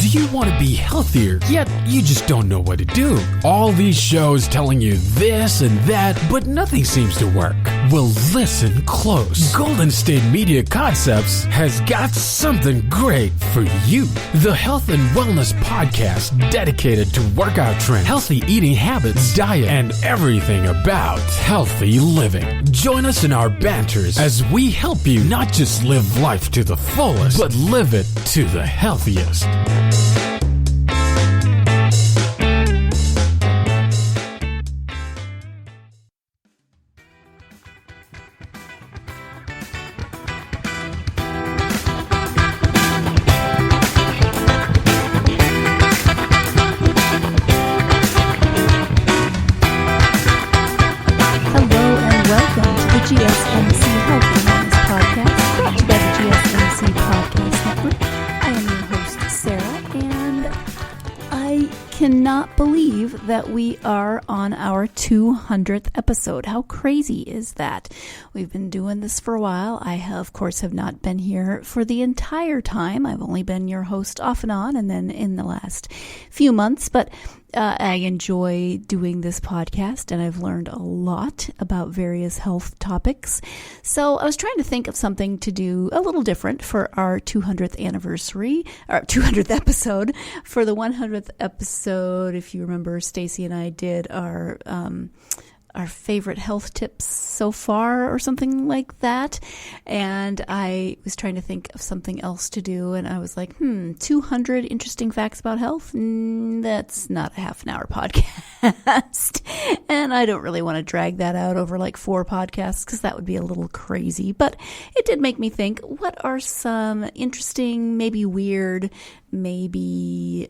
Do you want to be healthier, yet you just don't know what to do? All these shows telling you this and that, but nothing seems to work. Well, listen close. Golden State Media Concepts has got something great for you. The Health and Wellness Podcast dedicated to workout trends, healthy eating habits, diet, and everything about healthy living. Join us in our banters as we help you not just live life to the fullest, but live it to the healthiest. GSMC Health and Wellness Podcast, brought to you by the GSMC Podcast Network. I am your host, Sarah, and I cannot believe that we are on our 200th episode. How crazy is that? We've been doing this for a while. I, of course, have not been here for the entire time. I've only been your host off and on, and then in the last few months, but I enjoy doing this podcast, and I've learned a lot about various health topics. So I was trying to think of something to do a little different for our 200th anniversary, or 200th episode. For the 100th episode, if you remember, Stacy and I did our favorite health tips so far or something like that. And I was trying to think of something else to do. And I was like, 200 interesting facts about health? That's not a half an hour podcast. And I don't really want to drag that out over like 4 podcasts because that would be a little crazy. But it did make me think, what are some interesting, maybe weird, maybe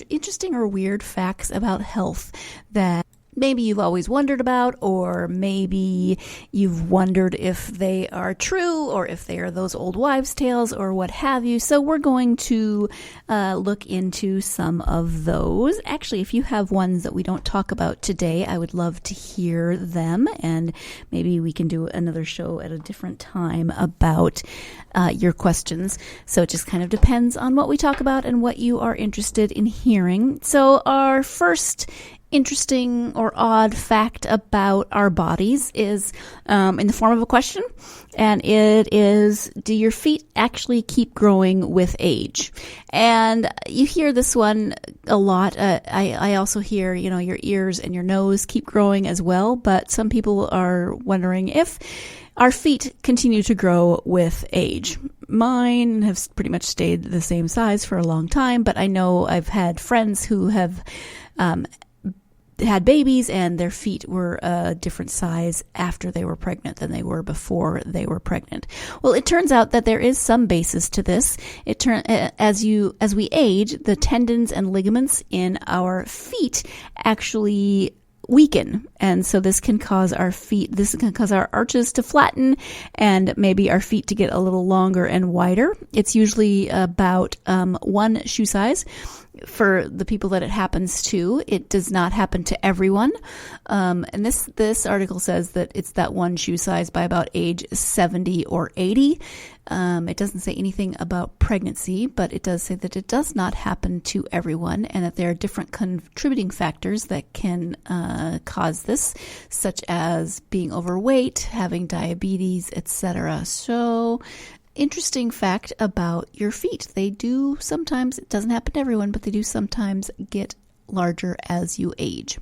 interesting or weird facts about health that maybe you've always wondered about, or maybe you've wondered if they are true or if they are those old wives' tales or what have you. So we're going to look into some of those. Actually, if you have ones that we don't talk about today, I would love to hear them, and maybe we can do another show at a different time about your questions. So it just kind of depends on what we talk about and what you are interested in hearing. So our first interesting or odd fact about our bodies is in the form of a question, and it is, do your feet actually keep growing with age? And you hear this one a lot. I also hear, your ears and your nose keep growing as well, but some people are wondering if our feet continue to grow with age. Mine have pretty much stayed the same size for a long time, but I know I've had friends who have had babies and their feet were a different size after they were pregnant than they were before they were pregnant. Well, it turns out that there is some basis to this. As we age, the tendons and ligaments in our feet actually weaken, and so this can cause our arches to flatten and maybe our feet to get a little longer and wider. It's usually about 1 shoe size for the people that it happens to. It does not happen to everyone. And this article says that it's that 1 shoe size by about age 70 or 80. It doesn't say anything about pregnancy, but it does say that it does not happen to everyone, and that there are different contributing factors that can cause this, such as being overweight, having diabetes, etc. So, interesting fact about your feet. They do sometimes, it doesn't happen to everyone, but they do sometimes get larger as you age.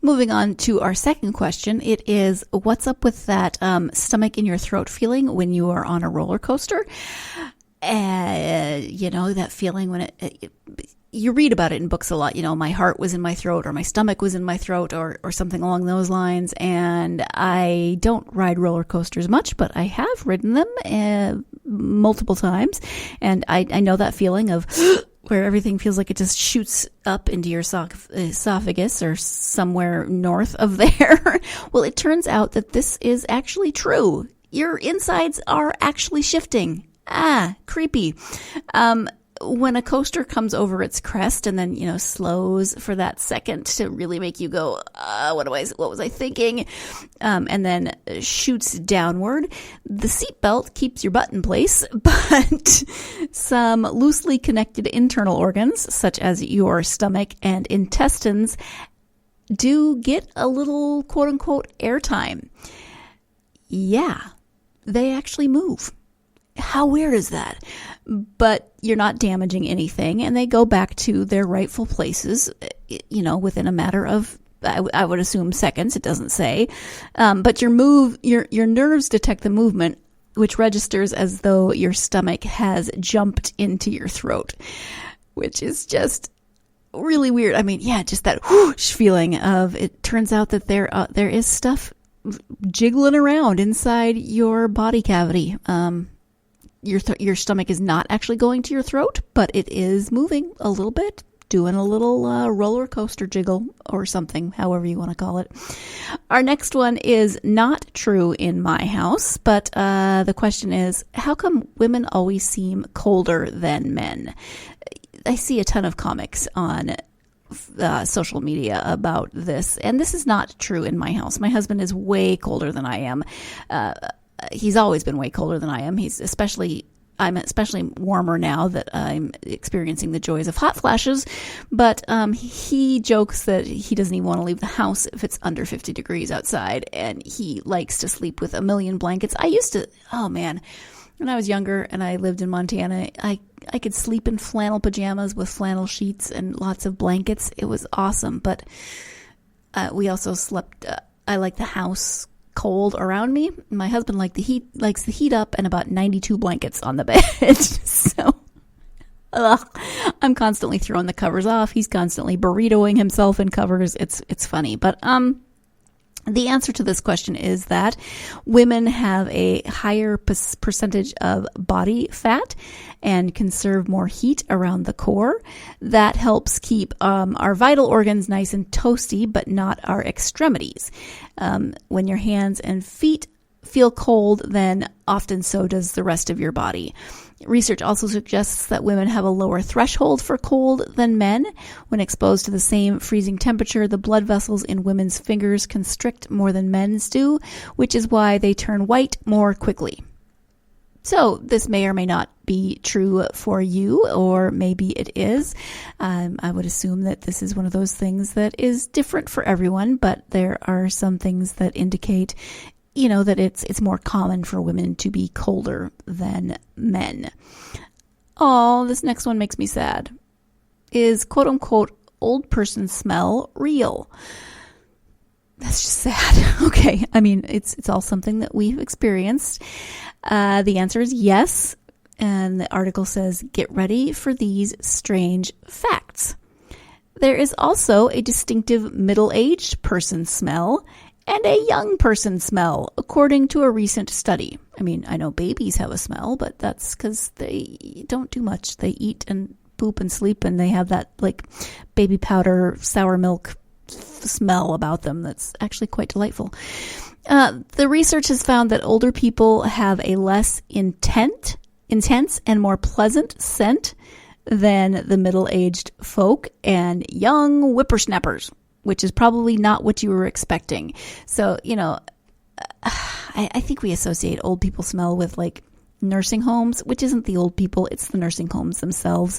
Moving on to our second question, it is, what's up with that stomach in your throat feeling when you are on a roller coaster? That feeling when you read about it in books a lot. My heart was in my throat, or my stomach was in my throat, or something along those lines. And I don't ride roller coasters much, but I have ridden them multiple times. And I know that feeling of where everything feels like it just shoots up into your esophagus or somewhere north of there. Well, it turns out that this is actually true. Your insides are actually shifting. Creepy. when a coaster comes over its crest and then, slows for that second to really make you go, what was I thinking? And then shoots downward, the seatbelt keeps your butt in place, but some loosely connected internal organs, such as your stomach and intestines, do get a little quote unquote airtime. Yeah, they actually move. How weird is that? But you're not damaging anything, and they go back to their rightful places, within a matter of, I would assume, seconds. It doesn't say. But your nerves detect the movement, which registers as though your stomach has jumped into your throat, which is just really weird. I mean, yeah, just that whoosh feeling of, it turns out that there is stuff jiggling around inside your body cavity. Your stomach is not actually going to your throat, but it is moving a little bit, doing a little roller coaster jiggle or something, however you want to call it. Our next one is not true in my house, but the question is, how come women always seem colder than men? I see a ton of comics on social media about this, and this is not true in my house. My husband is way colder than I am. He's always been way colder than I am. I'm especially warmer now that I'm experiencing the joys of hot flashes. But he jokes that he doesn't even want to leave the house if it's under 50 degrees outside, and he likes to sleep with a million blankets. When I was younger and I lived in Montana, I could sleep in flannel pajamas with flannel sheets and lots of blankets. It was awesome. But we also slept. I like the house cold around me. My husband likes the heat up and about 92 blankets on the bed. So I'm constantly throwing the covers off. He's constantly burritoing himself in covers. It's funny. But the answer to this question is that women have a higher percentage of body fat and conserve more heat around the core. That helps keep our vital organs nice and toasty, but not our extremities. When your hands and feet feel cold, then often so does the rest of your body. Research also suggests that women have a lower threshold for cold than men. When exposed to the same freezing temperature, the blood vessels in women's fingers constrict more than men's do, which is why they turn white more quickly. So this may or may not be true for you, or maybe it is. I would assume that this is one of those things that is different for everyone, but there are some things that indicate that it's more common for women to be colder than men. Oh, this next one makes me sad. Is quote unquote old person smell real? That's just sad. Okay. I mean, it's all something that we've experienced. The answer is yes. And the article says, get ready for these strange facts. There is also a distinctive middle-aged person smell and a young person smell, according to a recent study. I mean, I know babies have a smell, but that's because they don't do much. They eat and poop and sleep, and they have that like baby powder, sour milk smell about them that's actually quite delightful. The research has found that older people have a less intense and more pleasant scent than the middle-aged folk and young whippersnappers, which is probably not what you were expecting. So, I think we associate old people smell with like nursing homes, which isn't the old people, it's the nursing homes themselves.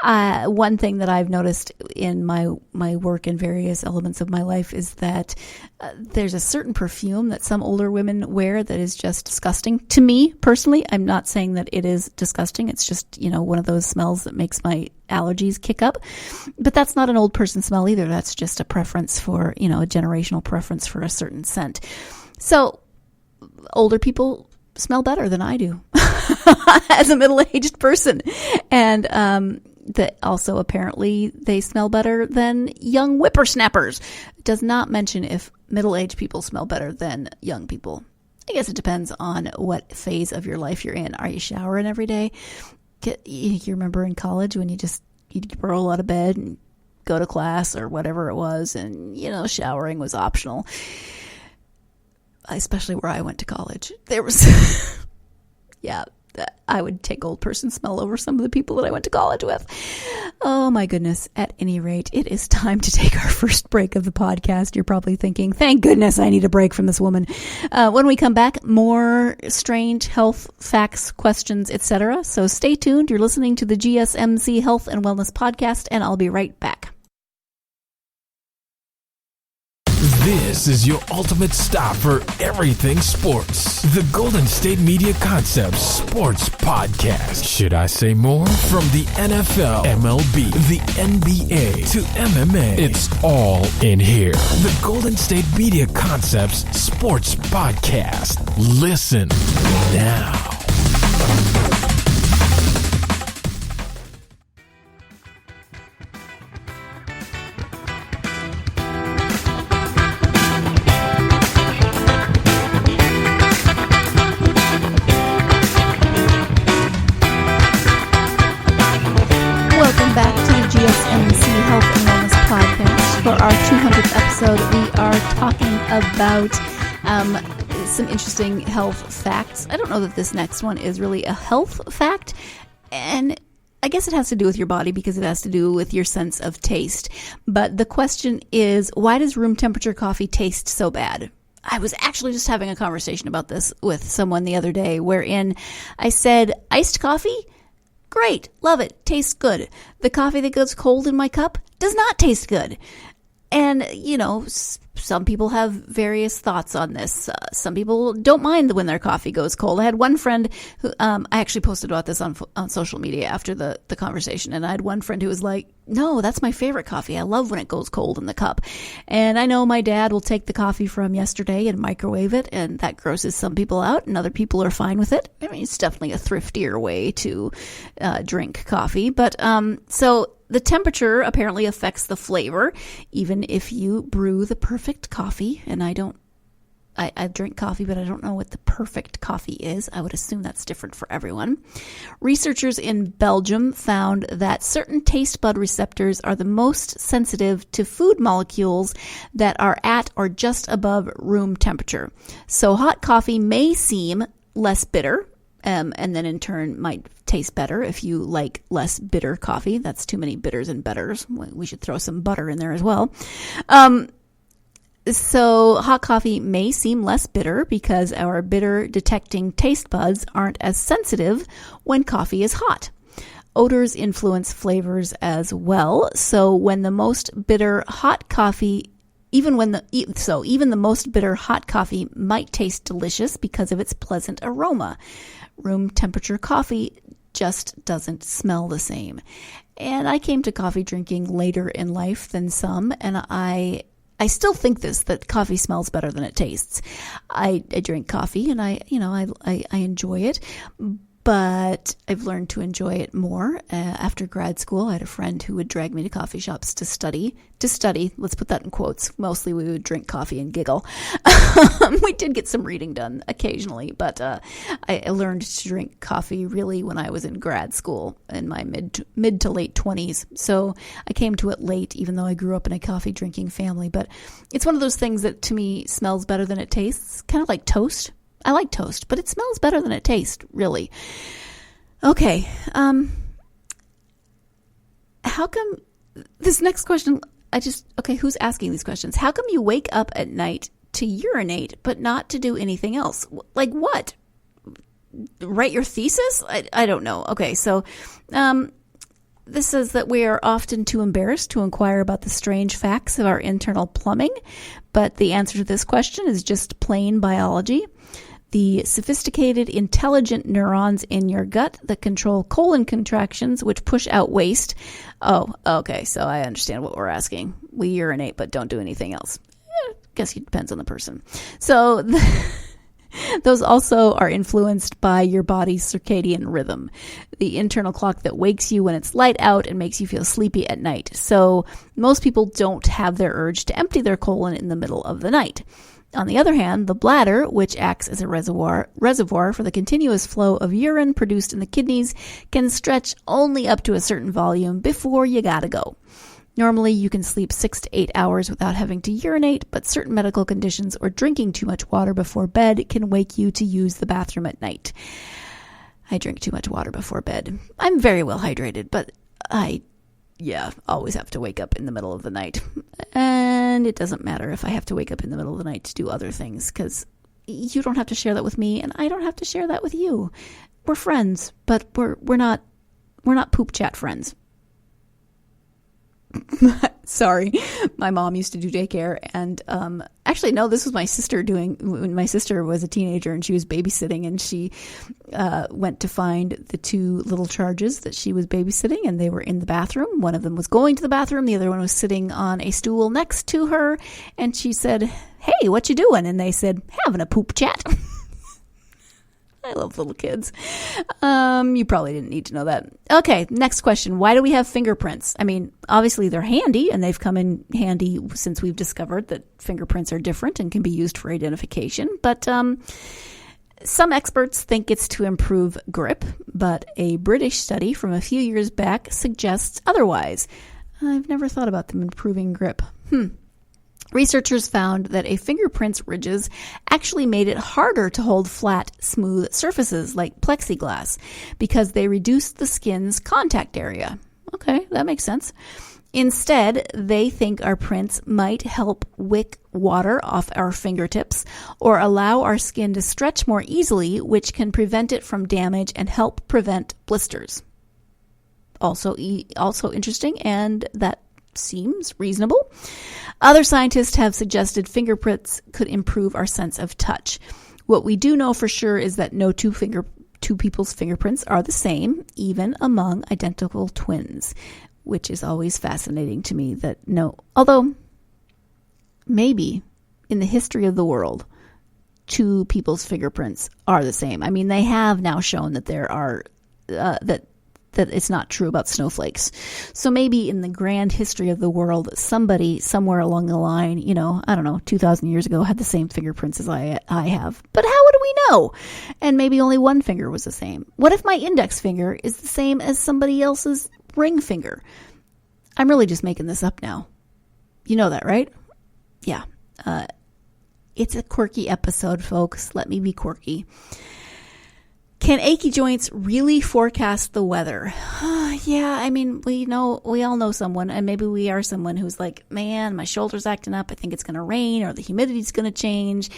One thing that I've noticed in my work in various elements of my life is that there's a certain perfume that some older women wear that is just disgusting. To me, personally, I'm not saying that it is disgusting. It's just, one of those smells that makes my allergies kick up. But that's not an old person smell either. That's just a preference for, a generational preference for a certain scent. So older people smell better than I do as a middle-aged person. And that also apparently they smell better than young whippersnappers. It does not mention if middle-aged people smell better than young people. I guess it depends on what phase of your life you're in. Are you showering every day? You remember in college when you'd roll out of bed and go to class or whatever it was, and showering was optional. Especially where I went to college. There was I would take old person smell over some of the people that I went to college with. Oh my goodness. At any rate, it is time to take our first break of the podcast. You're probably thinking, thank goodness I need a break from this woman. When we come back, more strange health facts, questions, etc. So stay tuned. You're listening to the GSMC Health and Wellness Podcast, and I'll be right back. This is your ultimate stop for everything sports. The Golden State Media Concepts Sports Podcast. Should I say more? From the NFL, MLB, the NBA to MMA, it's all in here. The Golden State Media Concepts Sports Podcast. Listen now. GSMC Health and Wellness Podcast. For our 200th episode, we are talking about some interesting health facts. I don't know that this next one is really a health fact, and I guess it has to do with your body because it has to do with your sense of taste. But the question is, why does room temperature coffee taste so bad? I was actually just having a conversation about this with someone the other day, wherein I said, iced coffee? Great. Love it. Tastes good. The coffee that goes cold in my cup does not taste good. And, you know, some people have various thoughts on this. Some people don't mind when their coffee goes cold. I had one friend who, I actually posted about this on social media after the conversation. And I had one friend who was like, no, that's my favorite coffee. I love when it goes cold in the cup. And I know my dad will take the coffee from yesterday and microwave it. And that grosses some people out and other people are fine with it. I mean, it's definitely a thriftier way to drink coffee. But so the temperature apparently affects the flavor, even if you brew the perfect coffee. And I drink coffee, but I don't know what the perfect coffee is. I would assume that's different for everyone. Researchers in Belgium found that certain taste bud receptors are the most sensitive to food molecules that are at or just above room temperature. So hot coffee may seem less bitter, and then in turn might taste better if you like less bitter coffee. That's too many bitters and betters. We should throw some butter in there as well. So hot coffee may seem less bitter because our bitter detecting taste buds aren't as sensitive when coffee is hot. Odors influence flavors as well. So when the most bitter hot coffee even the most bitter hot coffee might taste delicious because of its pleasant aroma. Room temperature coffee just doesn't smell the same. And I came to coffee drinking later in life than some, and I still think that coffee smells better than it tastes. I drink coffee and I enjoy it, but I've learned to enjoy it more. After grad school, I had a friend who would drag me to coffee shops to study. Let's put that in quotes. Mostly we would drink coffee and giggle. We did get some reading done occasionally, but I learned to drink coffee really when I was in grad school in my mid to late 20s. So I came to it late, even though I grew up in a coffee drinking family. But it's one of those things that to me smells better than it tastes, kind of like toast. I like toast, but it smells better than it tastes, really. Okay. How come this next question, who's asking these questions? How come you wake up at night to urinate, but not to do anything else? Like what? Write your thesis? I don't know. Okay. So, this says that we are often too embarrassed to inquire about the strange facts of our internal plumbing, but the answer to this question is just plain biology. The sophisticated, intelligent neurons in your gut that control colon contractions, which push out waste. Oh, okay, so I understand what we're asking. We urinate but don't do anything else. I guess it depends on the person. So those also are influenced by your body's circadian rhythm, the internal clock that wakes you when it's light out and makes you feel sleepy at night. So most people don't have their urge to empty their colon in the middle of the night. On the other hand, the bladder, which acts as a reservoir for the continuous flow of urine produced in the kidneys, can stretch only up to a certain volume before you gotta go. Normally, you can sleep 6 to 8 hours without having to urinate, but certain medical conditions or drinking too much water before bed can wake you to use the bathroom at night. I drink too much water before bed. I'm very well hydrated, but I always have to wake up in the middle of the night. And it doesn't matter if I have to wake up in the middle of the night to do other things, because you don't have to share that with me, and I don't have to share that with you. We're friends, but we're not poop chat friends. Sorry, my mom used to do daycare, and actually no, this was my sister doing when my sister was a teenager and she was babysitting, and she went to find the two little charges that she was babysitting, and they were in the bathroom. One of them was going to the bathroom, the other one was sitting on a stool next to her, and she said, "Hey, what you doing?" And they said, "Having a poop chat." I love little kids. You probably didn't need to know that. Okay, next question. Why do we have fingerprints? I mean, obviously they're handy, and they've come in handy since we've discovered that fingerprints are different and can be used for identification. But some experts think it's to improve grip, but a British study from a few years back suggests otherwise. I've never thought about them improving grip. Researchers found that a fingerprint's ridges actually made it harder to hold flat, smooth surfaces like plexiglass because they reduced the skin's contact area. Okay, that makes sense. Instead, they think our prints might help wick water off our fingertips or allow our skin to stretch more easily, which can prevent it from damage and help prevent blisters. Also interesting, and that seems reasonable. Other scientists have suggested fingerprints could improve our sense of touch. What we do know for sure is that no two people's fingerprints are the same, even among identical twins, which is always fascinating to me although maybe in the history of the world, two people's fingerprints are the same. I mean, they have now shown that there are, that it's not true about snowflakes. So maybe in the grand history of the world, somebody somewhere along the line, 2,000 years ago had the same fingerprints as I have. But how would we know? And maybe only one finger was the same. What if my index finger is the same as somebody else's ring finger? I'm really just making this up now. You know that, right? Yeah. It's a quirky episode, folks. Let me be quirky. Can achy joints really forecast the weather? Yeah, I mean, we all know someone, and maybe we are someone who's like, man, my shoulder's acting up. I think it's going to rain, or the humidity's going to change.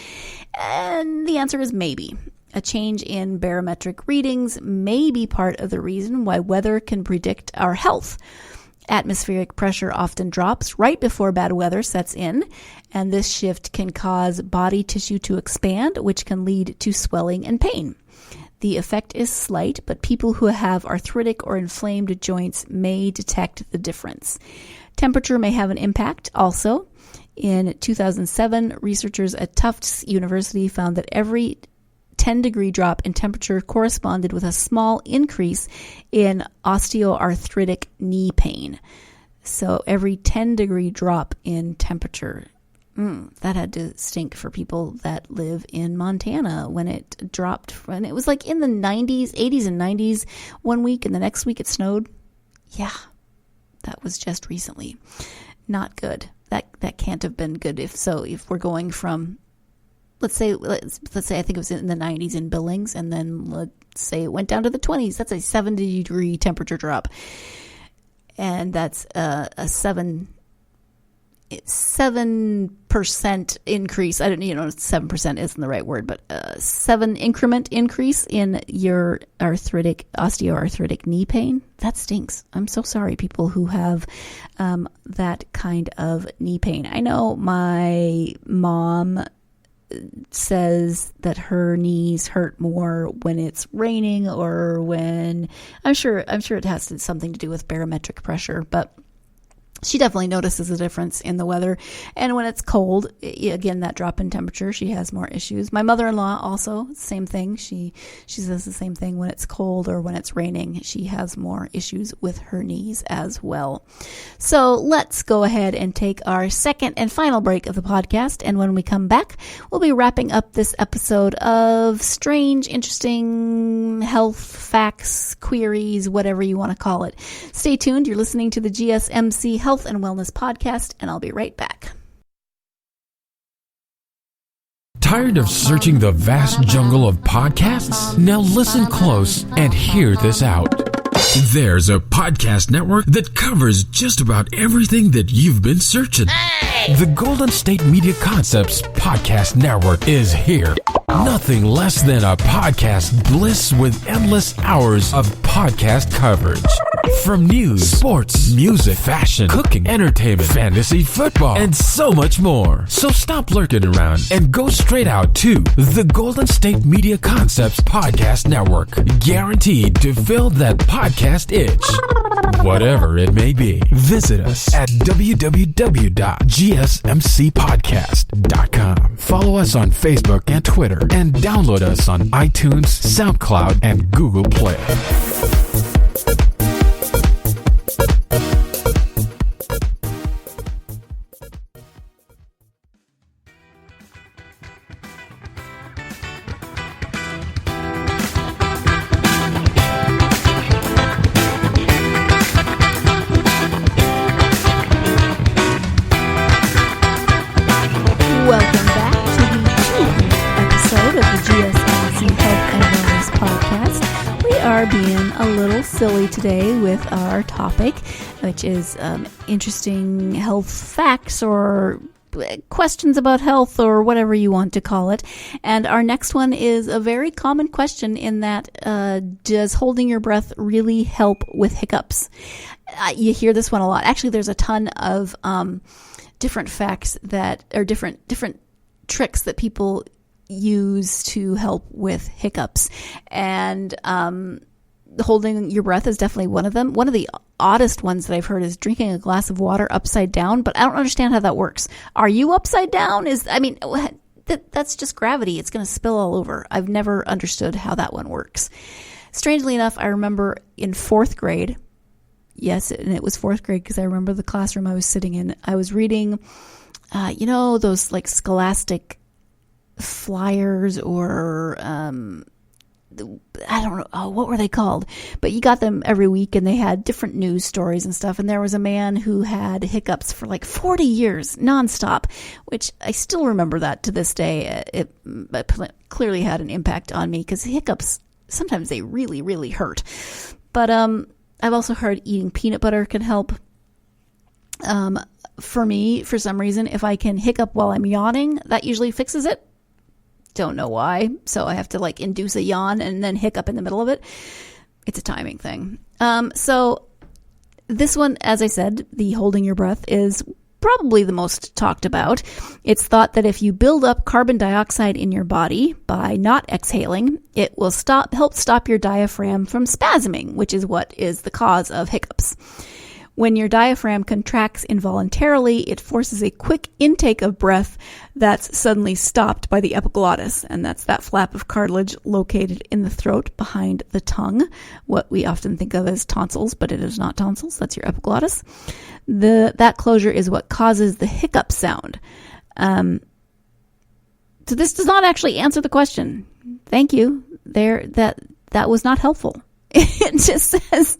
And the answer is maybe. A change in barometric readings may be part of the reason why weather can predict our health. Atmospheric pressure often drops right before bad weather sets in, and this shift can cause body tissue to expand, which can lead to swelling and pain. The effect is slight, but people who have arthritic or inflamed joints may detect the difference. Temperature may have an impact also. In 2007, researchers at Tufts University found that every 10-degree drop in temperature corresponded with a small increase in osteoarthritic knee pain. So every 10-degree drop in temperature, that had to stink for people that live in Montana when it dropped. And it was like in the 80s and 90s one week, and the next week it snowed. Yeah, that was just recently. Not good. That can't have been good. If we're going from, let's say I think it was in the 90s in Billings, and then let's say it went down to the 20s. That's a 70-degree temperature drop. And that's a 7% increase. I don't 7% isn't the right word, but 7 increment increase in your osteoarthritic knee pain. That stinks. I'm so sorry, people who have that kind of knee pain. I know my mom says that her knees hurt more when it's raining, or when I'm sure it has something to do with barometric pressure, but she definitely notices a difference in the weather. And when it's cold, again, that drop in temperature, she has more issues. My mother-in-law also, same thing. She says the same thing. When it's cold or when it's raining, she has more issues with her knees as well. So let's go ahead and take our second and final break of the podcast. And when we come back, we'll be wrapping up this episode of strange, interesting health facts, queries, whatever you want to call it. Stay tuned. You're listening to the GSMC Health and Wellness Podcast, and I'll be right back. Tired of searching the vast jungle of podcasts? Now listen close and hear this out. There's a podcast network that covers just about everything that you've been searching. Hey! The Golden State Media Concepts Podcast Network is here. Nothing less than a podcast bliss with endless hours of podcast coverage. From news, sports, music, fashion, cooking, entertainment, fantasy, football, and so much more. So stop lurking around and go straight out to the Golden State Media Concepts Podcast Network. Guaranteed to fill that podcast itch. Whatever it may be. Visit us at www.gsmcpodcast.com. Follow us on Facebook and Twitter, and download us on iTunes, SoundCloud, and Google Play. Welcome back to the 200th episode of the GSMC Health and Wellness Podcast. We are being a little silly today with our topic, which is interesting health facts or questions about health or whatever you want to call it. And our next one is a very common question in that, does holding your breath really help with hiccups? You hear this one a lot. Actually, there's a ton of different facts that are different tricks that people use to help with hiccups. And holding your breath is definitely one of them. One of the oddest ones that I've heard is drinking a glass of water upside down, but I don't understand how that works. Are you upside down? That's just gravity. It's going to spill all over. I've never understood how that one works. Strangely enough, I remember in 4th grade, yes, and it was 4th grade because I remember the classroom I was sitting in. I was reading, those like scholastic flyers or, I don't know, what were they called? But you got them every week and they had different news stories and stuff. And there was a man who had hiccups for like 40 years nonstop, which I still remember that to this day. It clearly had an impact on me because hiccups, sometimes they really, really hurt. But, I've also heard eating peanut butter can help. For me, for some reason, if I can hiccup while I'm yawning, that usually fixes it. Don't know why. So I have to like induce a yawn and then hiccup in the middle of it. It's a timing thing. So this one, as I said, the holding your breath is probably the most talked about. It's thought that if you build up carbon dioxide in your body by not exhaling, it will help stop your diaphragm from spasming, which is what is the cause of hiccups. When your diaphragm contracts involuntarily, it forces a quick intake of breath that's suddenly stopped by the epiglottis, and that's that flap of cartilage located in the throat behind the tongue, what we often think of as tonsils, but it is not tonsils, that's your epiglottis. That closure is what causes the hiccup sound. So this does not actually answer the question. Thank you. That was not helpful. It just says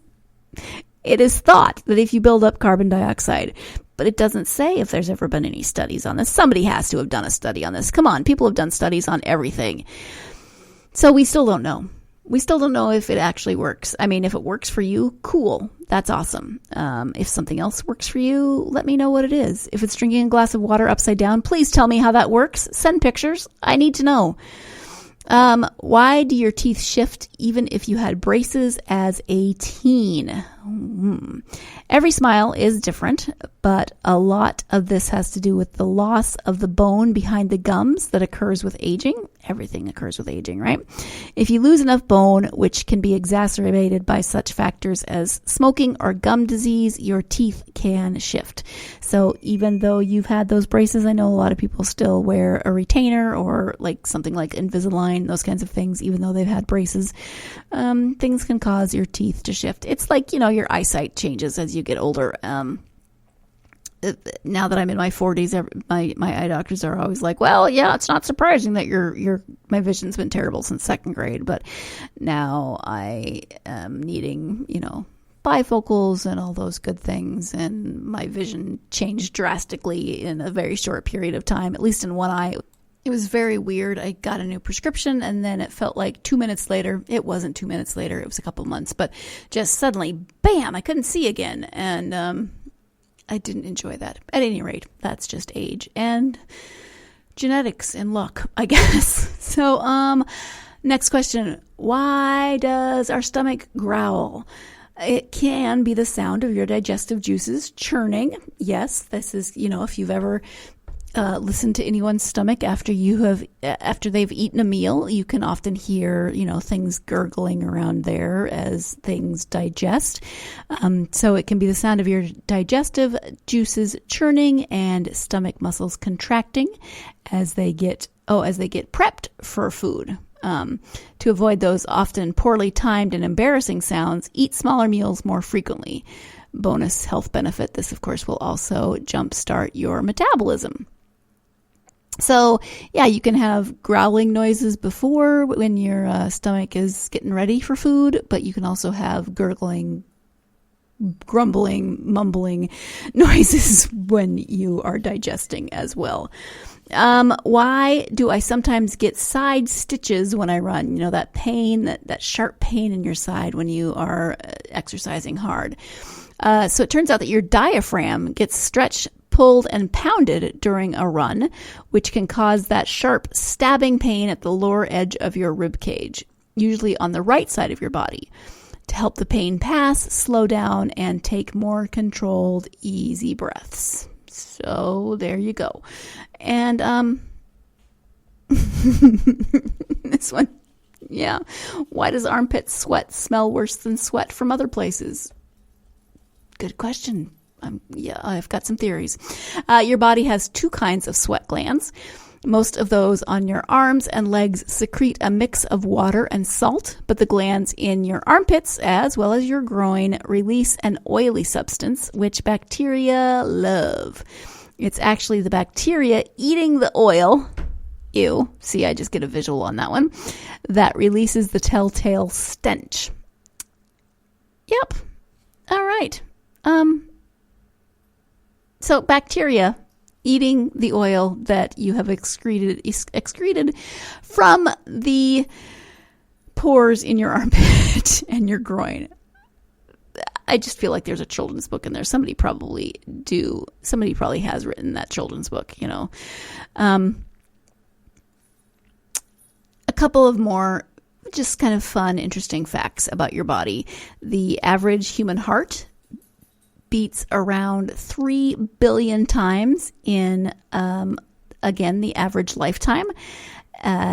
it is thought that if you build up carbon dioxide, but it doesn't say if there's ever been any studies on this. Somebody has to have done a study on this. Come on, people have done studies on everything. So we still don't know. We still don't know if it actually works. I mean, if it works for you, cool. That's awesome. If something else works for you, let me know what it is. If it's drinking a glass of water upside down, please tell me how that works. Send pictures. I need to know. Why do your teeth shift even if you had braces as a teen? Every smile is different, but a lot of this has to do with the loss of the bone behind the gums that occurs with aging. Everything occurs with aging, right? If you lose enough bone, which can be exacerbated by such factors as smoking or gum disease, your teeth can shift. So even though you've had those braces, I know a lot of people still wear a retainer or like something like Invisalign, those kinds of things, even though they've had braces. Things can cause your teeth to shift. It's like, your eyesight changes as you get older. Now that I'm in my 40s, my eye doctors are always like, well, yeah, it's not surprising that my vision's been terrible since 2nd grade, but now I am needing, bifocals and all those good things, and my vision changed drastically in a very short period of time, at least in one eye. It was very weird. I got a new prescription, and then it felt like 2 minutes later. It wasn't 2 minutes later. It was a couple months. But just suddenly, bam, I couldn't see again. And I didn't enjoy that. At any rate, that's just age and genetics and luck, I guess. So next question. Why does our stomach growl? It can be the sound of your digestive juices churning. Yes, this is, if you've ever listen to anyone's stomach after they've eaten a meal, you can often hear, things gurgling around there as things digest. So it can be the sound of your digestive juices churning and stomach muscles contracting as they get prepped for food. To avoid those often poorly timed and embarrassing sounds, eat smaller meals more frequently. Bonus health benefit. This, of course, will also jumpstart your metabolism. So, yeah, you can have growling noises before when your stomach is getting ready for food, but you can also have gurgling, grumbling, mumbling noises when you are digesting as well. Why do I sometimes get side stitches when I run? That pain, that sharp pain in your side when you are exercising hard. So it turns out that your diaphragm gets stretched, pulled, and pounded during a run, which can cause that sharp stabbing pain at the lower edge of your rib cage, usually on the right side of your body. To help the pain pass, slow down, and take more controlled, easy breaths. So there you go. And this one, yeah. Why does armpit sweat smell worse than sweat from other places? Good question. I've got some theories. Your body has two kinds of sweat glands. Most of those on your arms and legs secrete a mix of water and salt, but the glands in your armpits, as well as your groin, release an oily substance, which bacteria love. It's actually the bacteria eating the oil. Ew. See, I just get a visual on that one. That releases the telltale stench. Yep. All right. So bacteria eating the oil that you have excreted from the pores in your armpit and your groin. I just feel like there's a children's book in there. Somebody probably has written that children's book, A couple of more just kind of fun, interesting facts about your body. The average human heart beats around 3 billion times in, again, the average lifetime.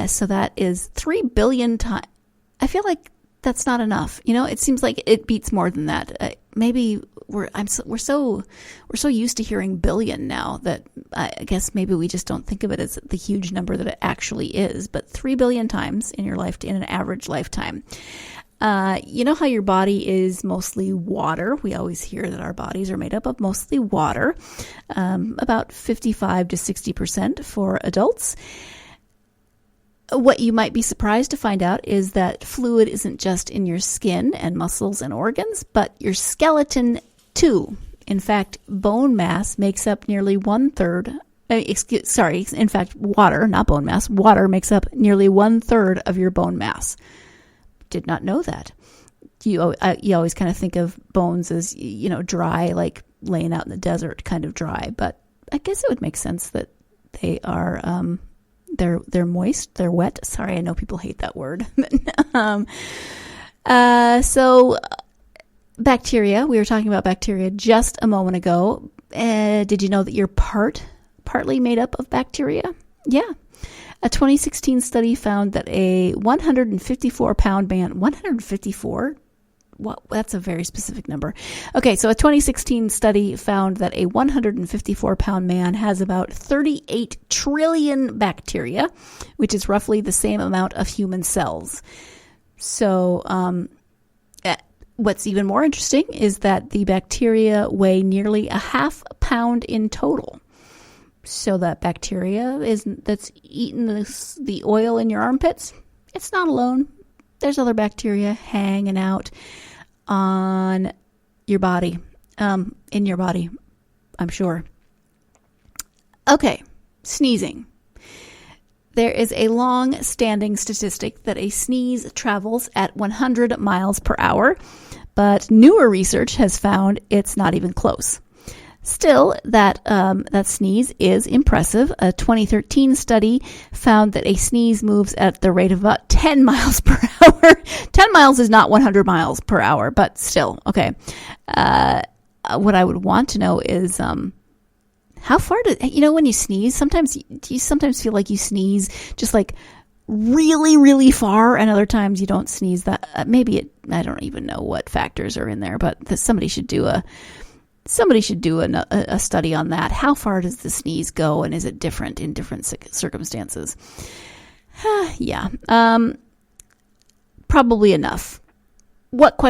So that is 3 billion times. I feel like that's not enough. It seems like it beats more than that. Maybe we're so used to hearing billion now that I guess maybe we just don't think of it as the huge number that it actually is. But 3 billion times in your life, in an average lifetime. You know how your body is mostly water? We always hear that our bodies are made up of mostly water, about 55 to 60% for adults. What you might be surprised to find out is that fluid isn't just in your skin and muscles and organs, but your skeleton too. In fact, bone mass makes up nearly one-third. In fact, water, not bone mass, water makes up nearly one-third of your bone mass. Did not know that. You always kind of think of bones as, dry, like laying out in the desert, kind of dry. But I guess it would make sense that they are, they're moist, they're wet. Sorry, I know people hate that word. So bacteria, we were talking about bacteria just a moment ago. Did you know that you're partly made up of bacteria? Yeah. A 2016 study found that a 154-pound man, 154? Well, that's a very specific number. Okay, so a 2016 study found that a 154-pound man has about 38 trillion bacteria, which is roughly the same amount of human cells. So what's even more interesting is that the bacteria weigh nearly a half pound in total. So that bacteria that's eating the oil in your armpits, it's not alone. There's other bacteria hanging out on your body, in your body, I'm sure. Okay, sneezing. There is a long-standing statistic that a sneeze travels at 100 miles per hour, but newer research has found it's not even close. Still, that sneeze is impressive. A 2013 study found that a sneeze moves at the rate of about 10 miles per hour. 10 miles is not 100 miles per hour, but still, okay. What I would want to know is how far when you sneeze, do you sometimes feel like you sneeze just like really, really far, and other times you don't sneeze that. I don't even know what factors are in there, but somebody should do a study on that. How far does the sneeze go, and is it different in different circumstances? Yeah. Probably enough. What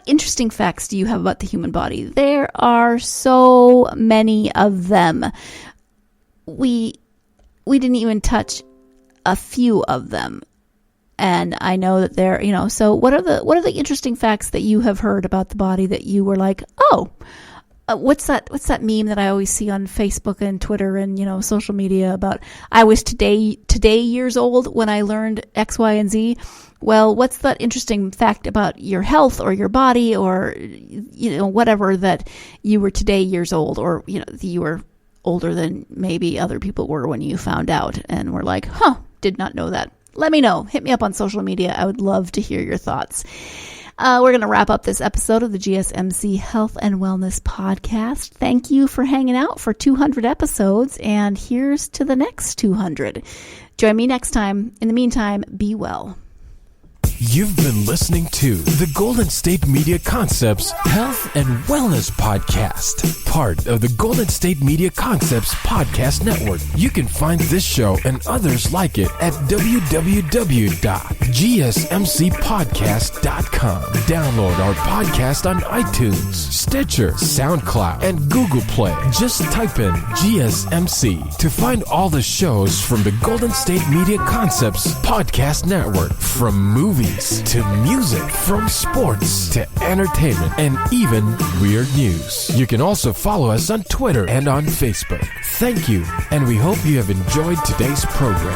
interesting facts do you have about the human body? There are so many of them. We didn't even touch a few of them. And I know that so what are the interesting facts that you have heard about the body that you were like, oh, what's that meme that I always see on Facebook and Twitter and, social media about I was today years old when I learned X, Y, and Z. Well, what's that interesting fact about your health or your body or, whatever that you were today years old, or, you were older than maybe other people were when you found out and were like, did not know that. Let me know. Hit me up on social media. I would love to hear your thoughts. We're going to wrap up this episode of the GSMC Health and Wellness Podcast. Thank you for hanging out for 200 episodes, and here's to the next 200. Join me next time. In the meantime, be well. You've been listening to the Golden State Media Concepts Health and Wellness Podcast, part of the Golden State Media Concepts Podcast Network. You can find this show and others like it at www.gsmcpodcast.com. Download our podcast on iTunes, Stitcher, SoundCloud, and Google Play. Just type in GSMC to find all the shows from the Golden State Media Concepts Podcast Network, from movies to music, from sports to entertainment, and even weird news. You can also follow us on Twitter and on Facebook. Thank you, and we hope you have enjoyed today's program.